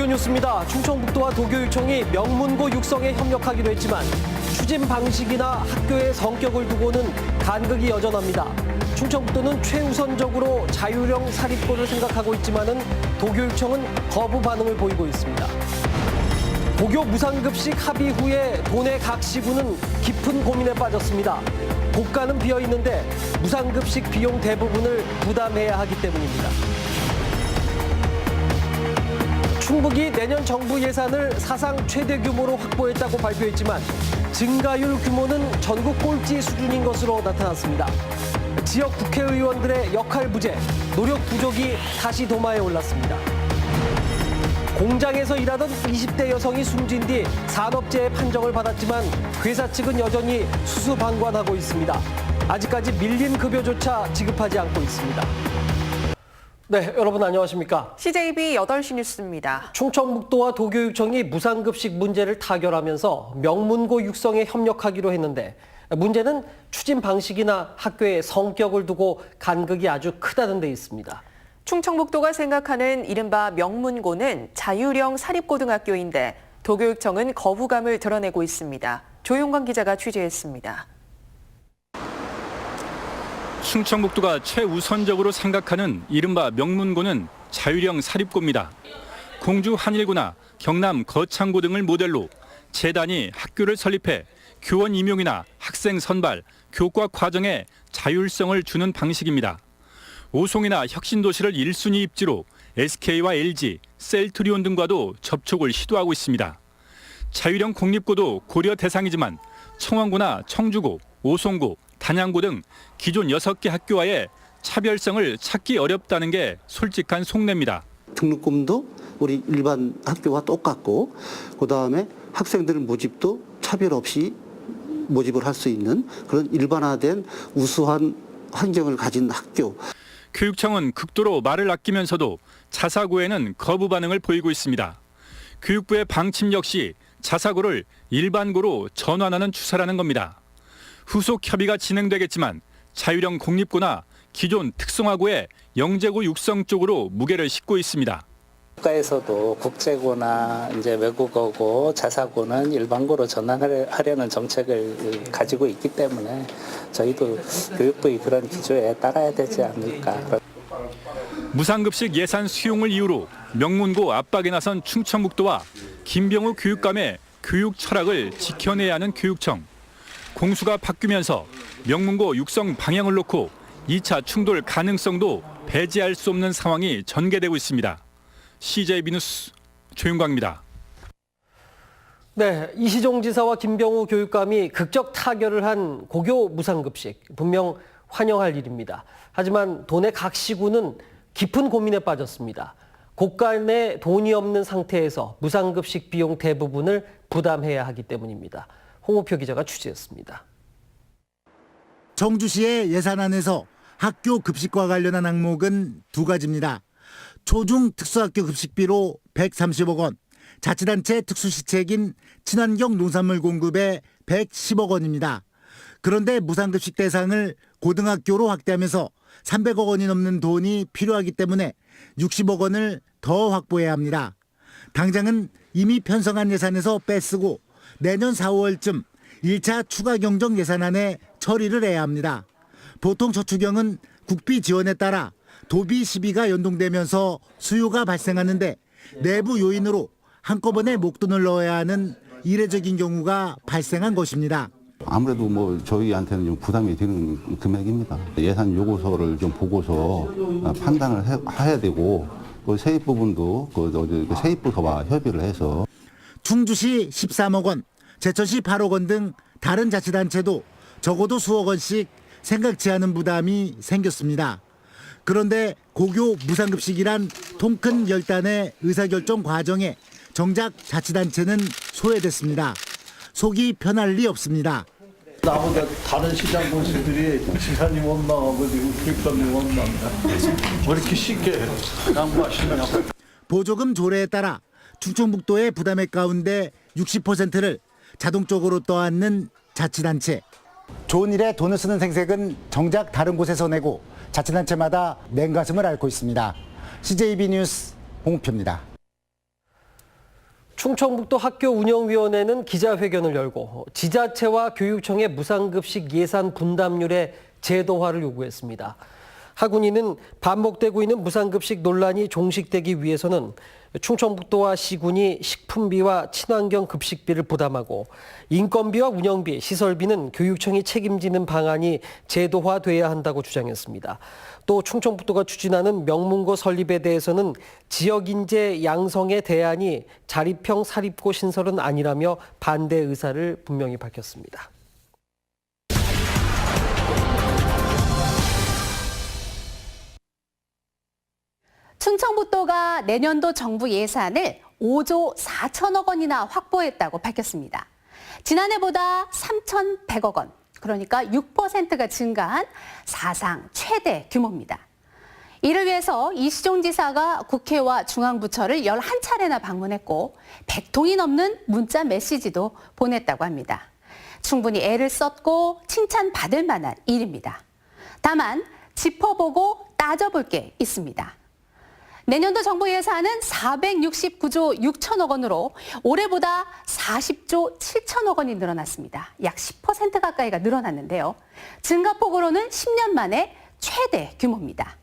주요 뉴스입니다. 충청북도와 도교육청이 명문고 육성에 협력하기로 했지만 추진 방식이나 학교의 성격을 두고는 간극이 여전합니다. 충청북도는 최우선적으로 자율형 사립고를 생각하고 있지만은 도교육청은 거부 반응을 보이고 있습니다. 고교 무상급식 합의 후에 도내 각 시군은 깊은 고민에 빠졌습니다. 고가는 비어 있는데 무상급식 비용 대부분을 부담해야 하기 때문입니다. 충북이 내년 정부 예산을 사상 최대 규모로 확보했다고 발표했지만 증가율 규모는 전국 꼴찌 수준인 것으로 나타났습니다. 지역 국회의원들의 역할 부재, 노력 부족이 다시 도마에 올랐습니다. 공장에서 일하던 20대 여성이 숨진 뒤 산업재해 판정을 받았지만 회사 측은 여전히 수수방관하고 있습니다. 아직까지 밀린 급여조차 지급하지 않고 있습니다. 네, 여러분 안녕하십니까? CJB 8시 뉴스입니다. 충청북도와 도교육청이 무상급식 문제를 타결하면서 명문고 육성에 협력하기로 했는데 문제는 추진 방식이나 학교의 성격을 두고 간극이 아주 크다는 데 있습니다. 충청북도가 생각하는 이른바 명문고는 자율형 사립고등학교인데 도교육청은 거부감을 드러내고 있습니다. 조용관 기자가 취재했습니다. 충청북도가 최우선적으로 생각하는 이른바 명문고는 자율형 사립고입니다. 공주 한일고나 경남 거창고 등을 모델로 재단이 학교를 설립해 교원 임용이나 학생 선발, 교과 과정에 자율성을 주는 방식입니다. 오송이나 혁신도시를 1순위 입지로 SK와 LG, 셀트리온 등과도 접촉을 시도하고 있습니다. 자율형 공립고도 고려 대상이지만 청원고나 청주고, 오송고, 단양고 등 기존 6개 학교와의 차별성을 찾기 어렵다는 게 솔직한 속내입니다. 등록금도 우리 일반 학교와 똑같고 그다음에 학생들 모집도 차별 없이 모집을 할 수 있는 그런 일반화된 우수한 환경을 가진 학교. 교육청은 극도로 말을 아끼면서도 자사고에는 거부 반응을 보이고 있습니다. 교육부의 방침 역시 자사고를 일반고로 전환하는 추세라는 겁니다. 후속 협의가 진행되겠지만 자율형 공립고나 기존 특성화고의 영재고 육성 쪽으로 무게를 싣고 있습니다. 국가에서도 국제고나 이제 외국어고, 자사고는 일반고로 전환하려는 정책을 가지고 있기 때문에 저희도 교육부의 그런 기조에 따라야 되지 않을까. 무상급식 예산 수용을 이유로 명문고 압박에 나선 충청북도와 김병우 교육감의 교육 철학을 지켜내야 하는 교육청. 공수가 바뀌면서 명문고 육성 방향을 놓고 2차 충돌 가능성도 배제할 수 없는 상황이 전개되고 있습니다. CJB 뉴스 조윤광입니다. 네, 이시종 지사와 김병우 교육감이 극적 타결을 한 고교 무상급식, 분명 환영할 일입니다. 하지만 도내 각 시군은 깊은 고민에 빠졌습니다. 곳간에 돈이 없는 상태에서 무상급식 비용 대부분을 부담해야 하기 때문입니다. 홍우표 기자가 취재했습니다. 청주시의 예산안에서 학교 급식과 관련한 항목은 두 가지입니다. 초중 특수학교 급식비로 130억 원, 자치단체 특수시책인 친환경 농산물 공급에 110억 원입니다. 그런데 무상급식 대상을 고등학교로 확대하면서 300억 원이 넘는 돈이 필요하기 때문에 60억 원을 더 확보해야 합니다. 당장은 이미 편성한 예산에서 빼쓰고 내년 4월쯤 1차 추가 경정 예산안에 처리를 해야 합니다. 보통 저축형은 국비 지원에 따라 도비 시비가 연동되면서 수요가 발생하는데 내부 요인으로 한꺼번에 목돈을 넣어야 하는 이례적인 경우가 발생한 것입니다. 아무래도 저희한테는 좀 부담이 되는 금액입니다. 예산 요구서를 좀 보고서 판단을 해야 되고 그 세입 부분도 세입부서와 협의를 해서 충주시 13억 원, 제천시 8억 원 등 다른 자치단체도 적어도 수억 원씩 생각지 않은 부담이 생겼습니다. 그런데 고교 무상급식이란 통큰 결단의 의사결정 과정에 정작 자치단체는 소외됐습니다. 속이 편할 리 없습니다. 나보다 다른 시장 공신들이 지사님 원망하고 교육감님 원망합니다. 왜 이렇게 쉽게 양보하시냐고. 보조금 조례에 따라 충청북도의 부담액 가운데 60%를 자동적으로 떠안는 자치단체. 좋은 일에 돈을 쓰는 생색은 정작 다른 곳에서 내고 자치단체마다 냉가슴을 앓고 있습니다. CJB 뉴스 홍우표입니다. 충청북도 학교운영위원회는 기자회견을 열고 지자체와 교육청의 무상급식 예산 분담률의 제도화를 요구했습니다. 학운위는 반복되고 있는 무상급식 논란이 종식되기 위해서는 충청북도와 시군이 식품비와 친환경 급식비를 부담하고 인건비와 운영비, 시설비는 교육청이 책임지는 방안이 제도화돼야 한다고 주장했습니다. 또 충청북도가 추진하는 명문고 설립에 대해서는 지역인재 양성의 대안이 자립형 사립고 신설은 아니라며 반대 의사를 분명히 밝혔습니다. 충청북도가 내년도 정부 예산을 5조 4천억 원이나 확보했다고 밝혔습니다. 지난해보다 3,100억 원, 그러니까 6%가 증가한 사상 최대 규모입니다. 이를 위해서 이시종 지사가 국회와 중앙부처를 11차례나 방문했고 100통이 넘는 문자 메시지도 보냈다고 합니다. 충분히 애를 썼고 칭찬받을 만한 일입니다. 다만 짚어보고 따져볼 게 있습니다. 내년도 정부 예산은 469조 6천억 원으로 올해보다 40조 7천억 원이 늘어났습니다. 약 10% 가까이가 늘어났는데요. 증가폭으로는 10년 만에 최대 규모입니다.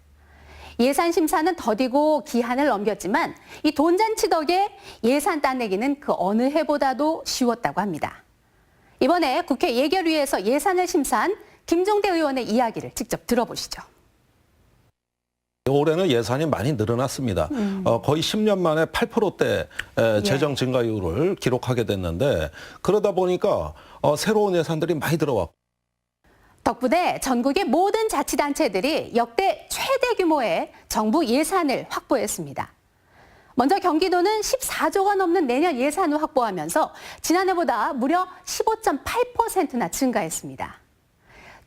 예산 심사는 더디고 기한을 넘겼지만 이 돈잔치 덕에 예산 따내기는 그 어느 해보다도 쉬웠다고 합니다. 이번에 국회 예결위에서 예산을 심사한 김종대 의원의 이야기를 직접 들어보시죠. 올해는 예산이 많이 늘어났습니다. 거의 10년 만에 8%대 재정 증가율을 기록하게 됐는데 그러다 보니까 새로운 예산들이 많이 들어왔고 덕분에 전국의 모든 자치단체들이 역대 최대 규모의 정부 예산을 확보했습니다. 먼저 경기도는 14조가 넘는 내년 예산을 확보하면서 지난해보다 무려 15.8%나 증가했습니다.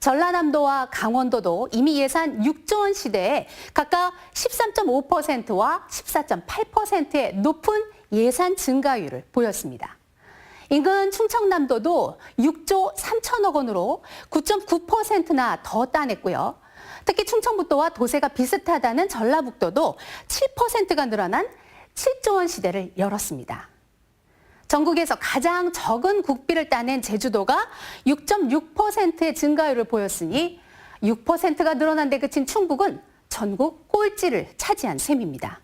전라남도와 강원도도 이미 예산 6조 원 시대에 각각 13.5%와 14.8%의 높은 예산 증가율을 보였습니다. 인근 충청남도도 6조 3천억 원으로 9.9%나 더 따냈고요. 특히 충청북도와 도세가 비슷하다는 전라북도도 7%가 늘어난 7조 원 시대를 열었습니다. 전국에서 가장 적은 국비를 따낸 제주도가 6.6%의 증가율을 보였으니 6%가 늘어난 데 그친 충북은 전국 꼴찌를 차지한 셈입니다.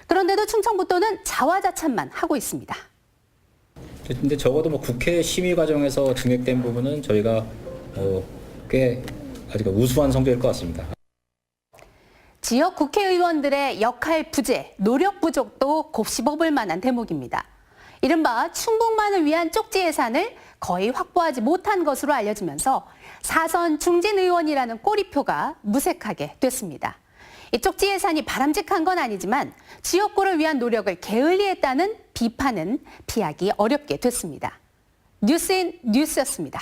그런데도 충청북도는 자화자찬만 하고 있습니다. 근데 적어도 국회 심의 과정에서 증액된 부분은 저희가 꽤 아직 우수한 성적일 것 같습니다. 지역 국회의원들의 역할 부재, 노력 부족도 곱씹어볼 만한 대목입니다. 이른바 충북만을 위한 쪽지 예산을 거의 확보하지 못한 것으로 알려지면서 사선 중진 의원이라는 꼬리표가 무색하게 됐습니다. 이 쪽지 예산이 바람직한 건 아니지만 지역구를 위한 노력을 게을리했다는 비판은 피하기 어렵게 됐습니다. 뉴스인 뉴스였습니다.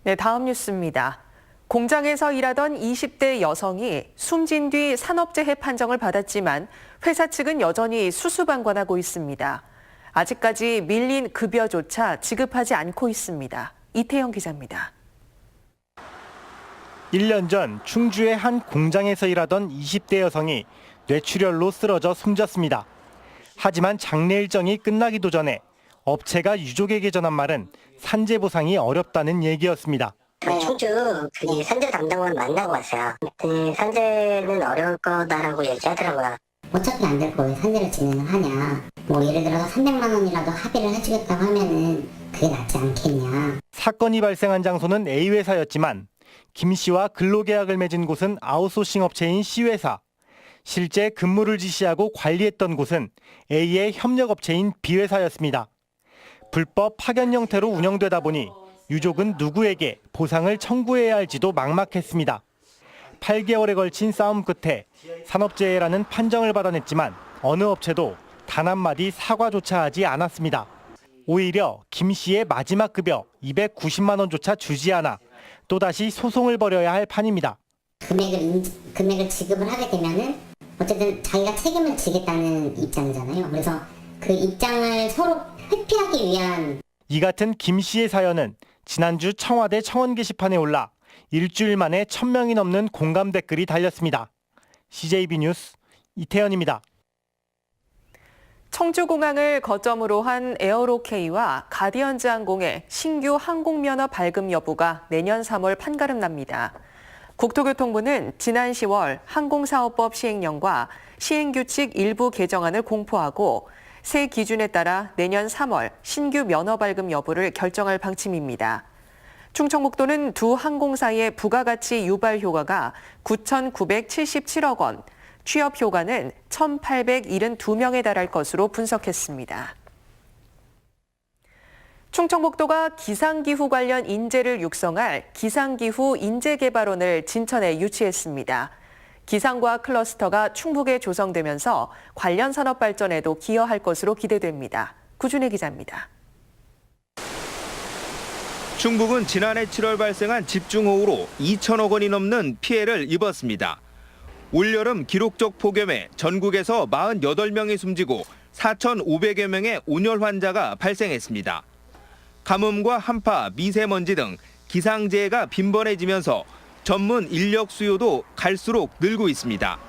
네, 다음 뉴스입니다. 공장에서 일하던 20대 여성이 숨진 뒤 산업재해 판정을 받았지만 회사 측은 여전히 수수방관하고 있습니다. 아직까지 밀린 급여조차 지급하지 않고 있습니다. 이태영 기자입니다. 1년 전 충주의 한 공장에서 일하던 20대 여성이 뇌출혈로 쓰러져 숨졌습니다. 하지만 장례 일정이 끝나기도 전에 업체가 유족에게 전한 말은 산재 보상이 어렵다는 얘기였습니다. 충주 산재 담당원 만나고 왔어요. 산재는 어려울 거다라고 얘기하더라고요. 어차피 안 될 거 왜 산재를 진행을 하냐. 뭐 예를 들어서 300만 원이라도 합의를 해주겠다고 하면은 그게 낫지 않겠냐. 사건이 발생한 장소는 A회사였지만 김 씨와 근로계약을 맺은 곳은 아웃소싱 업체인 C회사. 실제 근무를 지시하고 관리했던 곳은 A의 협력업체인 B회사였습니다. 불법 파견 형태로 운영되다 보니 유족은 누구에게 보상을 청구해야 할지도 막막했습니다. 8개월에 걸친 싸움 끝에 산업재해라는 판정을 받아냈지만 어느 업체도 단 한마디 사과조차 하지 않았습니다. 오히려 김 씨의 마지막 급여 290만 원조차 주지 않아 또다시 소송을 벌여야 할 판입니다. 금액을 지급을 하게 되면은 어쨌든 자기가 책임을 지겠다는 입장이잖아요. 그래서 그 입장을 서로 회피하기 위한. 이 같은 김 씨의 사연은 지난주 청와대 청원 게시판에 올라 일주일 만에 1000명이 넘는 공감 댓글이 달렸습니다. CJB 뉴스 이태현입니다. 청주공항을 거점으로 한 에어로케이와 가디언즈 항공의 신규 항공면허 발급 여부가 내년 3월 판가름 납니다. 국토교통부는 지난 10월 항공사업법 시행령과 시행규칙 일부 개정안을 공포하고 새 기준에 따라 내년 3월 신규 면허 발급 여부를 결정할 방침입니다. 충청북도는 두 항공사의 부가가치 유발 효과가 9,977억 원, 취업 효과는 1,872명에 달할 것으로 분석했습니다. 충청북도가 기상기후 관련 인재를 육성할 기상기후 인재개발원을 진천에 유치했습니다. 기상과학 클러스터가 충북에 조성되면서 관련 산업 발전에도 기여할 것으로 기대됩니다. 구준혜 기자입니다. 충북은 지난해 7월 발생한 집중호우로 2천억 원이 넘는 피해를 입었습니다. 올여름 기록적 폭염에 전국에서 48명이 숨지고 4,500여 명의 온열 환자가 발생했습니다. 가뭄과 한파, 미세먼지 등 기상재해가 빈번해지면서 전문 인력 수요도 갈수록 늘고 있습니다.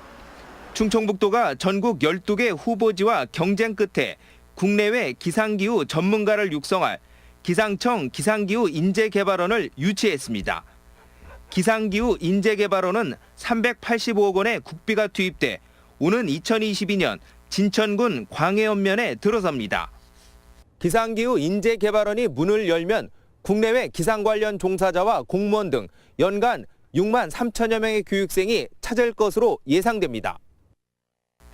충청북도가 전국 12개 후보지와 경쟁 끝에 국내외 기상기후 전문가를 육성할 기상청 기상기후 인재개발원을 유치했습니다. 기상기후 인재개발원은 385억 원의 국비가 투입돼 오는 2022년 진천군 광해연면에 들어섭니다. 기상기후 인재개발원이 문을 열면 국내외 기상 관련 종사자와 공무원 등 연간 6만 3천여 명의 교육생이 찾을 것으로 예상됩니다.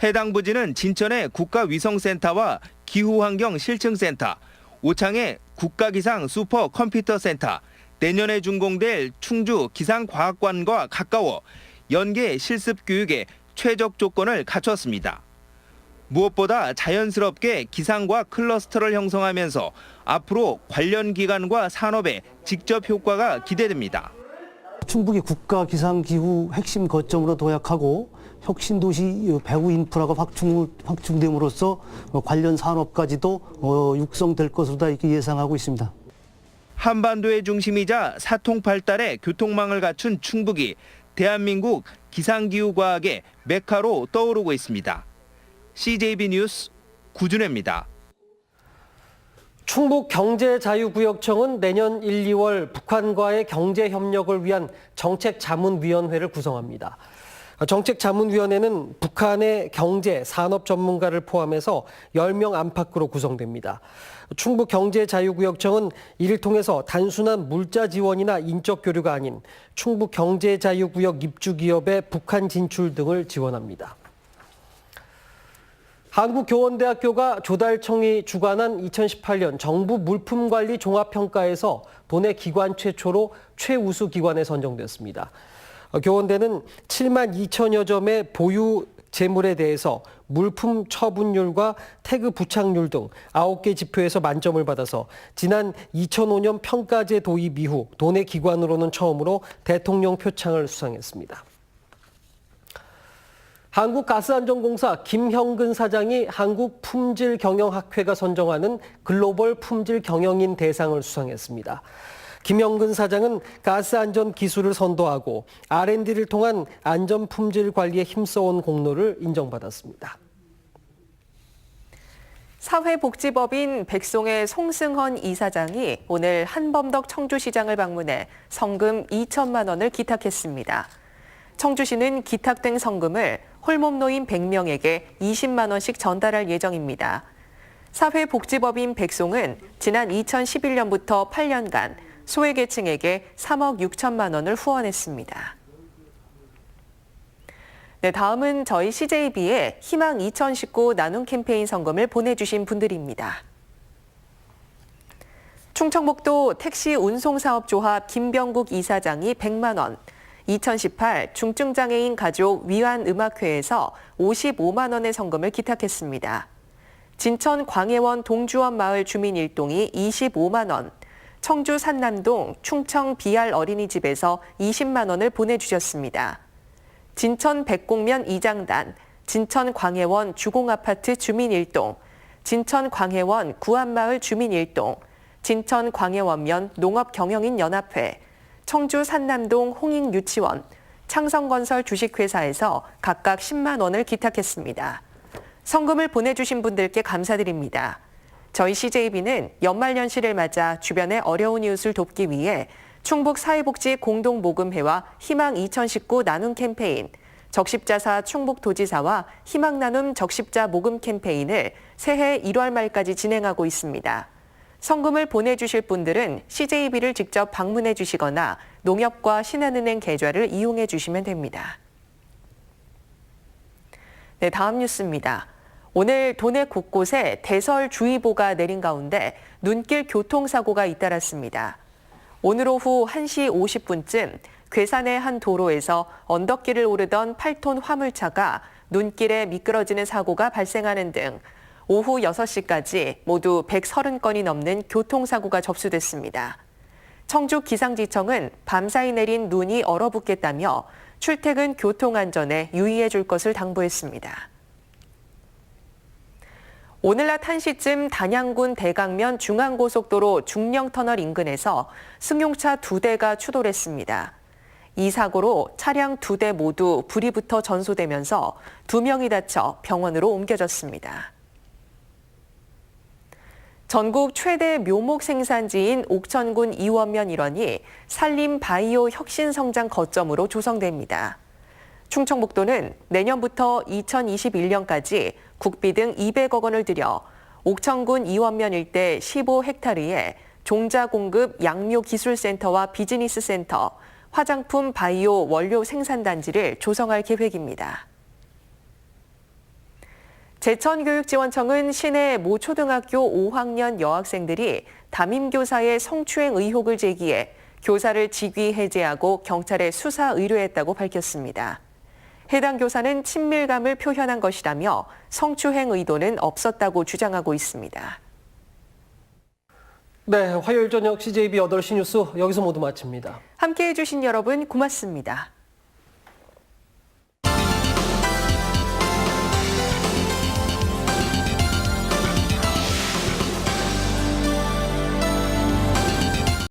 해당 부지는 진천의 국가위성센터와 기후환경실증센터, 오창의 국가기상 슈퍼컴퓨터센터, 내년에 준공될 충주 기상과학관과 가까워 연계 실습교육에 최적 조건을 갖췄습니다. 무엇보다 자연스럽게 기상과학 클러스터를 형성하면서 앞으로 관련 기관과 산업에 직접 효과가 기대됩니다. 충북이 국가 기상기후 핵심 거점으로 도약하고 혁신도시 배후 인프라가 확충됨으로써 관련 산업까지도 육성될 것으로 다 이렇게 예상하고 있습니다. 한반도의 중심이자 사통팔달의 교통망을 갖춘 충북이 대한민국 기상기후과학의 메카로 떠오르고 있습니다. CJB 뉴스 구준혜입니다. 충북경제자유구역청은 내년 1, 2월 북한과의 경제협력을 위한 정책자문위원회를 구성합니다. 정책자문위원회는 북한의 경제, 산업 전문가를 포함해서 10명 안팎으로 구성됩니다. 충북경제자유구역청은 이를 통해서 단순한 물자 지원이나 인적 교류가 아닌 충북경제자유구역 입주기업의 북한 진출 등을 지원합니다. 한국교원대학교가 조달청이 주관한 2018년 정부 물품관리 종합평가에서 도내 기관 최초로 최우수 기관에 선정됐습니다. 교원대는 7만 2천여 점의 보유 재물에 대해서 물품 처분율과 태그 부착률 등 9개 지표에서 만점을 받아서 지난 2005년 평가제 도입 이후 도내 기관으로는 처음으로 대통령 표창을 수상했습니다. 한국가스안전공사 김형근 사장이 한국품질경영학회가 선정하는 글로벌 품질경영인 대상을 수상했습니다. 김형근 사장은 가스안전 기술을 선도하고 R&D를 통한 안전품질 관리에 힘써온 공로를 인정받았습니다. 사회복지법인 백송의 송승헌 이사장이 오늘 한범덕 청주시장을 방문해 성금 2천만 원을 기탁했습니다. 청주시는 기탁된 성금을 홀몸노인 100명에게 20만 원씩 전달할 예정입니다. 사회복지법인 백송은 지난 2011년부터 8년간 소외계층에게 3억 6천만 원을 후원했습니다. 네, 다음은 저희 CJB의 희망 2019 나눔 캠페인 성금을 보내주신 분들입니다. 충청북도 택시운송사업조합 김병국 이사장이 100만 원, 2018 중증장애인 가족 위안음악회에서 55만 원의 성금을 기탁했습니다. 진천 광해원 동주원 마을 주민 일동이 25만 원, 청주 산남동 충청 BR 어린이집에서 20만 원을 보내주셨습니다. 진천 백곡면 이장단, 진천 광해원 주공아파트 주민 일동, 진천 광해원 구안마을 주민 일동, 진천 광해원면 농업경영인 연합회, 청주 산남동 홍익유치원, 창성건설 주식회사에서 각각 10만 원을 기탁했습니다. 성금을 보내주신 분들께 감사드립니다. 저희 CJB는 연말연시를 맞아 주변의 어려운 이웃을 돕기 위해 충북사회복지 공동모금회와 희망2019 나눔 캠페인, 적십자사 충북도지사와 희망나눔 적십자 모금 캠페인을 새해 1월 말까지 진행하고 있습니다. 성금을 보내주실 분들은 CJB를 직접 방문해 주시거나 농협과 신한은행 계좌를 이용해 주시면 됩니다. 네, 다음 뉴스입니다. 오늘 도내 곳곳에 대설주의보가 내린 가운데 눈길 교통사고가 잇따랐습니다. 오늘 오후 1시 50분쯤 괴산의 한 도로에서 언덕길을 오르던 8톤 화물차가 눈길에 미끄러지는 사고가 발생하는 등 오후 6시까지 모두 130건이 넘는 교통사고가 접수됐습니다. 청주기상지청은 밤사이 내린 눈이 얼어붙겠다며 출퇴근 교통안전에 유의해 줄 것을 당부했습니다. 오늘 낮 1시쯤 단양군 대강면 중앙고속도로 중령터널 인근에서 승용차 2대가 추돌했습니다. 이 사고로 차량 2대 모두 불이 붙어 전소되면서 2명이 다쳐 병원으로 옮겨졌습니다. 전국 최대 묘목 생산지인 옥천군 이원면 일원이 산림 바이오 혁신 성장 거점으로 조성됩니다. 충청북도는 내년부터 2021년까지 국비 등 200억 원을 들여 옥천군 이원면 일대 15헥타르에 종자 공급 양묘 기술센터와 비즈니스 센터, 화장품 바이오 원료 생산단지를 조성할 계획입니다. 제천교육지원청은 시내 모 초등학교 5학년 여학생들이 담임교사의 성추행 의혹을 제기해 교사를 직위 해제하고 경찰에 수사 의뢰했다고 밝혔습니다. 해당 교사는 친밀감을 표현한 것이라며 성추행 의도는 없었다고 주장하고 있습니다. 네, 화요일 저녁 CJB 8시 뉴스 여기서 모두 마칩니다. 함께해 주신 여러분 고맙습니다.